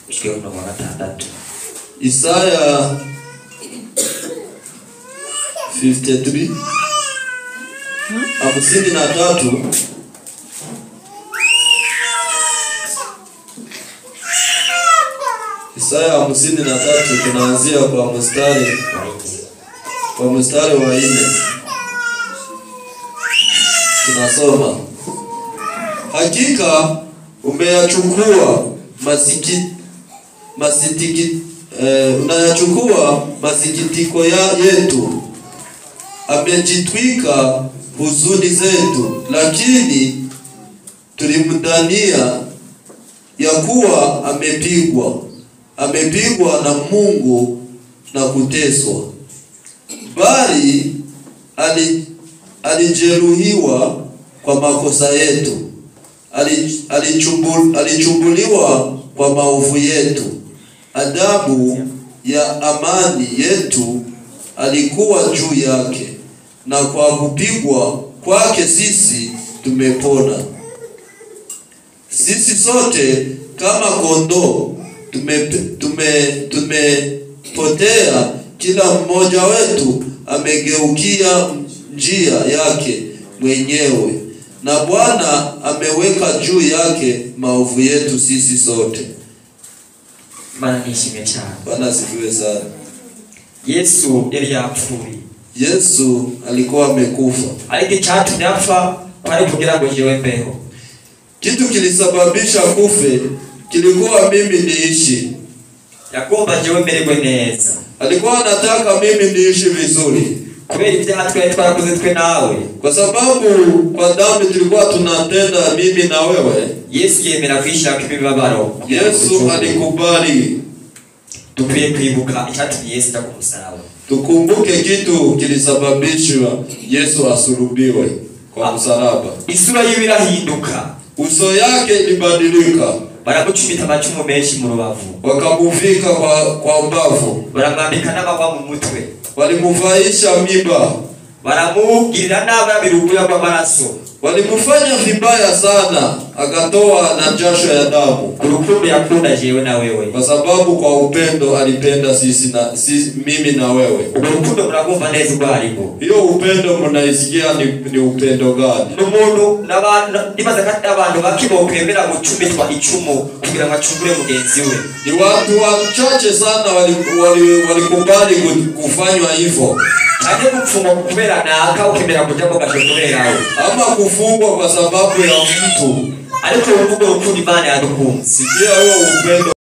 ushike umurongo wa 6. Isaya 53 53. Isaya 53 tunaanzia kwa mstari wa 4. Tunasoma: hakika umeyachukua unayachukua masikitiko yetu, amejitwika huzuni zetu, lakini tulimdhania ya kuwa amepigwa na Mungu na kuteswa, bali alijeruhiwa kwa makosa yetu, alichumbuliwa kwa maovu yetu. Adhabu ya amani yetu alikuwa juu yake, na kwa kupigwa kwake sisi tumepona. Sisi sote kama kondoo tumepotea, kila mmoja wetu amegeukia njia yake mwenyewe, na Bwana ameweka juu yake maovu yetu sisi sote. Bwana nishimye cyane. Bwana sifiwe sana. Yesu yari yapfuye. Yesu alikuwa amekufa. Ariko cyatumye apfa kwari kugira ngo jewe mbeho. Kitu kilisababisha kufe kilikuwa mimi niishi. Yagomba jewe mberwe neza. Alikuwa anataka mimi niishi vizuri. Kubera ibyaha twarakoze twe nawe. Kwa sababu kwa dhambi tulikuwa tunatenda mimi na wewe. Yesu yemera kwishyira ku mibabaro. Yesu alikubali. Tukwiye kwibuka icyatumye Yesu ajya ku musaraba. Tukumbuke kitu kilisababishwa Yesu asulubiwe kwa msalaba. Isura yiwe irahinduka. Uso yake ilibadilika. Baramucumita amacumu menshi mu rubavu. Wakamuvika kwa mbavu. Baramwambika n'amahwa mu mutwe. Walimuvaisha miba. Baramugirira nabi biruguya kw'amaraso. Walimufanya vibaya sana, akatoa na jasho ya damu. Urukundo yakunda jewe na wewe. Kwa sababu kwa upendo alipenda mimi na wewe. Urukundo muragumva neza ubwaribo. Hiyo upendo mnaisikia ni upendo gani? N'umuntu n'abantu nibaza kati abantu bakibokwemera gucumitwa icumu kugira ngo acungure mugenzi we. Ni watu wachache sana walikubali kufanywa hivyo. Ane kufungwa kubera naka ukemera kujamo gashotoreraho. Ama kufungwa kwa sababu ya mtu. Ariko urukundo rukundi Imana yadukunze. Sikia huo upendo